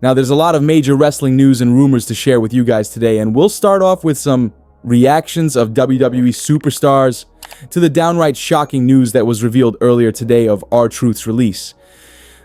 Now, there's a lot of major wrestling news and rumors to share with you guys today, and we'll start off with some reactions of WWE superstars to the downright shocking news that was revealed earlier today of R-Truth's release.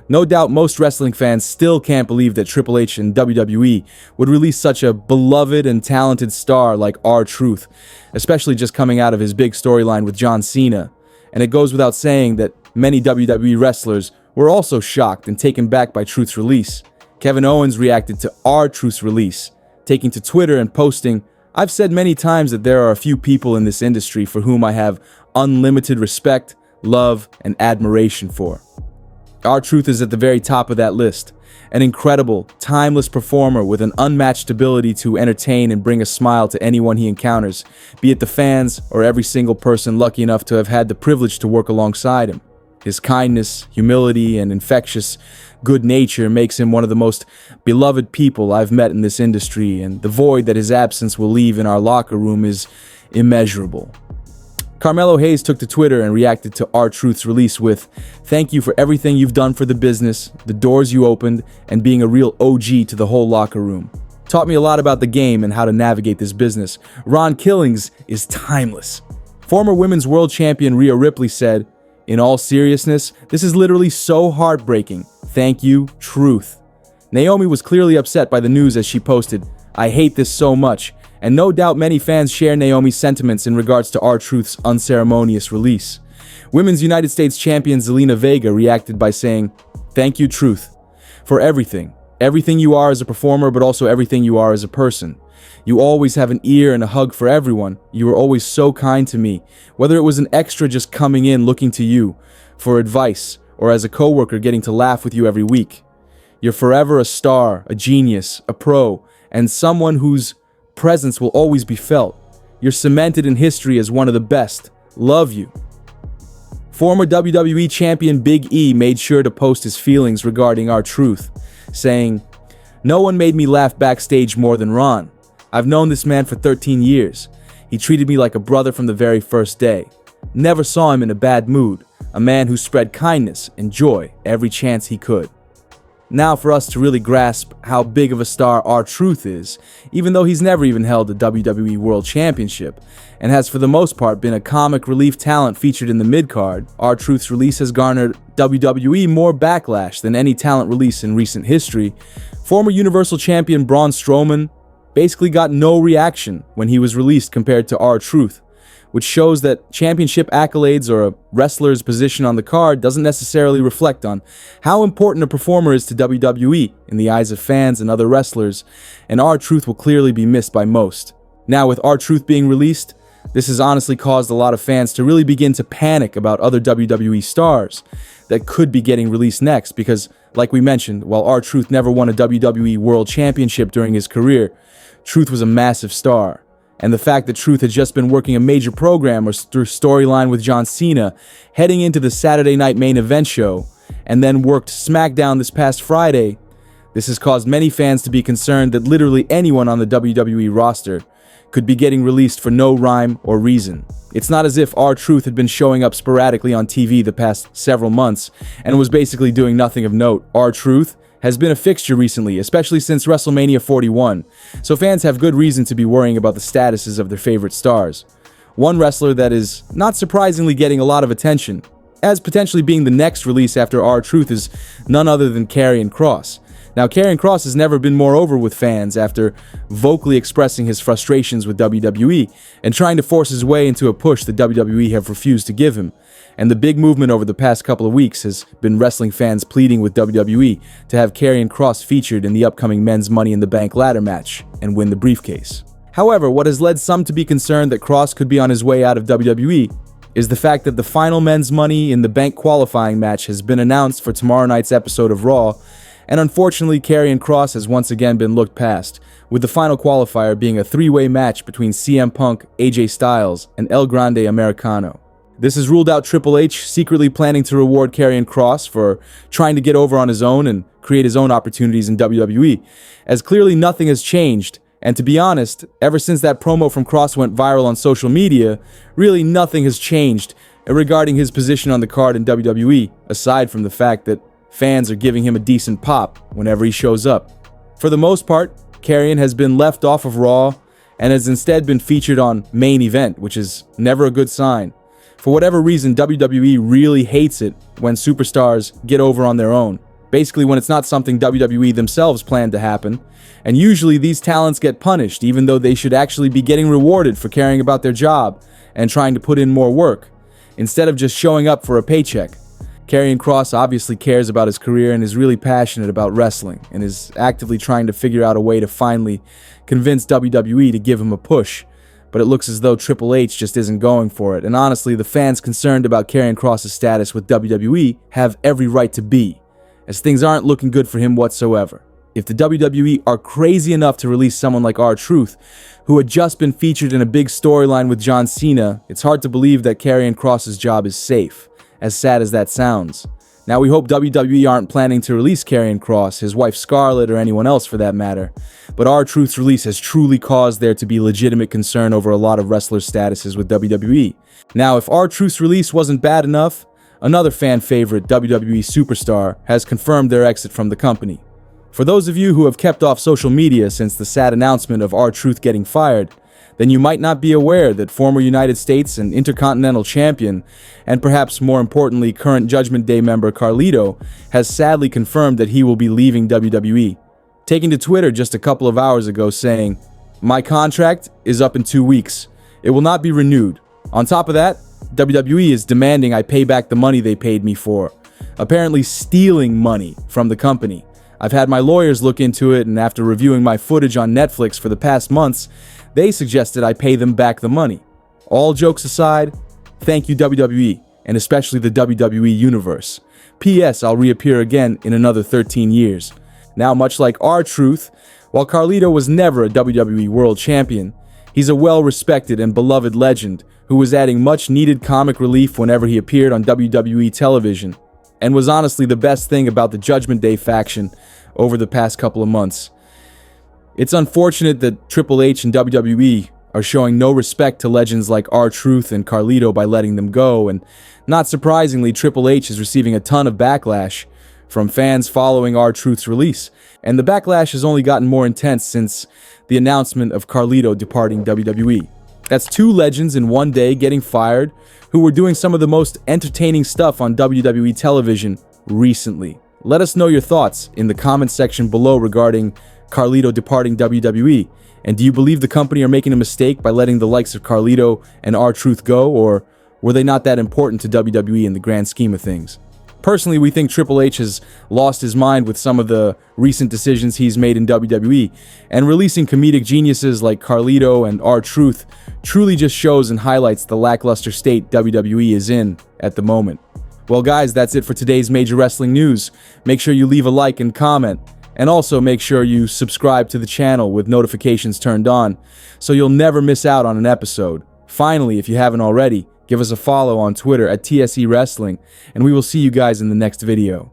No doubt most wrestling fans still can't believe that Triple H and WWE would release such a beloved and talented star like R-Truth, especially just coming out of his big storyline with John Cena. And it goes without saying that many WWE wrestlers were also shocked and taken back by Truth's release. Kevin Owens reacted to R-Truth's release, taking to Twitter and posting, "I've said many times that there are a few people in this industry for whom I have unlimited respect, love, and admiration for. R-Truth is at the very top of that list. An incredible, timeless performer with an unmatched ability to entertain and bring a smile to anyone he encounters, be it the fans or every single person lucky enough to have had the privilege to work alongside him. His kindness, humility, and infectious good nature makes him one of the most beloved people I've met in this industry, and the void that his absence will leave in our locker room is immeasurable." Carmelo Hayes took to Twitter and reacted to R-Truth's release with, "Thank you for everything you've done for the business, the doors you opened, and being a real OG to the whole locker room. Taught me a lot about the game and how to navigate this business. Ron Killings is timeless." Former Women's World Champion Rhea Ripley said, "In all seriousness, this is literally so heartbreaking. Thank you, Truth." Naomi was clearly upset by the news as she posted, "I hate this so much," and no doubt many fans share Naomi's sentiments in regards to R-Truth's unceremonious release. Women's United States Champion Zelina Vega reacted by saying, "Thank you, Truth, for everything. Everything you are as a performer, but also everything you are as a person. You always have an ear and a hug for everyone. You were always so kind to me, whether it was an extra just coming in looking to you for advice, or as a coworker getting to laugh with you every week. You're forever a star, a genius, a pro, and someone whose presence will always be felt. You're cemented in history as one of the best. Love you." Former WWE Champion Big E made sure to post his feelings regarding R-Truth, saying, "No one made me laugh backstage more than Ron. I've known this man for 13 years. He treated me like a brother from the very first day. Never saw him in a bad mood. A man who spread kindness and joy every chance he could." Now for us to really grasp how big of a star R-Truth is, even though he's never even held a WWE World Championship, and has for the most part been a comic relief talent featured in the mid-card, R-Truth's release has garnered WWE more backlash than any talent release in recent history. Former Universal Champion Braun Strowman basically got no reaction when he was released compared to R-Truth, which shows that championship accolades or a wrestler's position on the card doesn't necessarily reflect on how important a performer is to WWE in the eyes of fans and other wrestlers, and R-Truth will clearly be missed by most. Now, with R-Truth being released, this has honestly caused a lot of fans to really begin to panic about other WWE stars that could be getting released next because, like we mentioned, while R-Truth never won a WWE World Championship during his career, Truth was a massive star. And the fact that Truth had just been working a major program or storyline with John Cena heading into the Saturday Night Main Event show, and then worked SmackDown this past Friday, this has caused many fans to be concerned that literally anyone on the WWE roster could be getting released for no rhyme or reason. It's not as if R-Truth had been showing up sporadically on TV the past several months and was basically doing nothing of note. R-Truth has been a fixture recently, especially since WrestleMania 41, so fans have good reason to be worrying about the statuses of their favorite stars. One wrestler that is, not surprisingly, getting a lot of attention, as potentially being the next release after R-Truth, is none other than Karrion Kross. Now, Karrion Kross has never been more over with fans after vocally expressing his frustrations with WWE and trying to force his way into a push that WWE have refused to give him. And the big movement over the past couple of weeks has been wrestling fans pleading with WWE to have Karrion Kross featured in the upcoming men's Money in the Bank ladder match and win the briefcase. However, what has led some to be concerned that Kross could be on his way out of WWE is the fact that the final men's Money in the Bank qualifying match has been announced for tomorrow night's episode of Raw, and unfortunately Karrion Kross has once again been looked past, with the final qualifier being a three-way match between CM Punk, AJ Styles, and El Grande Americano. This has ruled out Triple H secretly planning to reward Karrion Kross for trying to get over on his own and create his own opportunities in WWE, as clearly nothing has changed, and to be honest, ever since that promo from Kross went viral on social media, really nothing has changed regarding his position on the card in WWE, aside from the fact that fans are giving him a decent pop whenever he shows up. For the most part, Karrion has been left off of Raw and has instead been featured on Main Event, which is never a good sign. For whatever reason, WWE really hates it when superstars get over on their own. Basically, when it's not something WWE themselves planned to happen. And usually these talents get punished, even though they should actually be getting rewarded for caring about their job and trying to put in more work, instead of just showing up for a paycheck. Karrion Kross obviously cares about his career and is really passionate about wrestling, and is actively trying to figure out a way to finally convince WWE to give him a push. But it looks as though Triple H just isn't going for it, and honestly, the fans concerned about Karrion Kross's status with WWE have every right to be, as things aren't looking good for him whatsoever. If the WWE are crazy enough to release someone like R-Truth, who had just been featured in a big storyline with John Cena, it's hard to believe that Karrion Kross's job is safe, as sad as that sounds. Now, we hope WWE aren't planning to release Karrion Kross, his wife Scarlett, or anyone else for that matter, but R-Truth's release has truly caused there to be legitimate concern over a lot of wrestlers' statuses with WWE. Now, if R-Truth's release wasn't bad enough, another fan favorite, WWE superstar, has confirmed their exit from the company. For those of you who have kept off social media since the sad announcement of R-Truth getting fired, then you might not be aware that former United States and Intercontinental Champion, and perhaps more importantly current Judgment Day member Carlito, has sadly confirmed that he will be leaving WWE, taking to Twitter just a couple of hours ago saying, "My contract is up in 2 weeks. It will not be renewed. On top of that, WWE is demanding I pay back the money they paid me for, apparently stealing money from the company. I've had my lawyers look into it, and after reviewing my footage on Netflix for the past months, they suggested I pay them back the money. All jokes aside, thank you WWE, and especially the WWE Universe. P.S. I'll reappear again in another 13 years. Now, much like R-Truth, while Carlito was never a WWE World Champion, he's a well-respected and beloved legend who was adding much-needed comic relief whenever he appeared on WWE television, and was honestly the best thing about the Judgment Day faction over the past couple of months. It's unfortunate that Triple H and WWE are showing no respect to legends like R-Truth and Carlito by letting them go, and not surprisingly, Triple H is receiving a ton of backlash from fans following R-Truth's release, and the backlash has only gotten more intense since the announcement of Carlito departing WWE. That's 2 legends in one day getting fired who were doing some of the most entertaining stuff on WWE television recently. Let us know your thoughts in the comments section below regarding Carlito departing WWE, and do you believe the company are making a mistake by letting the likes of Carlito and R-Truth go, or were they not that important to WWE in the grand scheme of things? Personally, we think Triple H has lost his mind with some of the recent decisions he's made in WWE, and releasing comedic geniuses like Carlito and R-Truth truly just shows and highlights the lackluster state WWE is in at the moment. Well guys, that's it for today's major wrestling news. Make sure you leave a like and comment, and also make sure you subscribe to the channel with notifications turned on, so you'll never miss out on an episode. Finally, if you haven't already, give us a follow on Twitter at TSE Wrestling, and we will see you guys in the next video.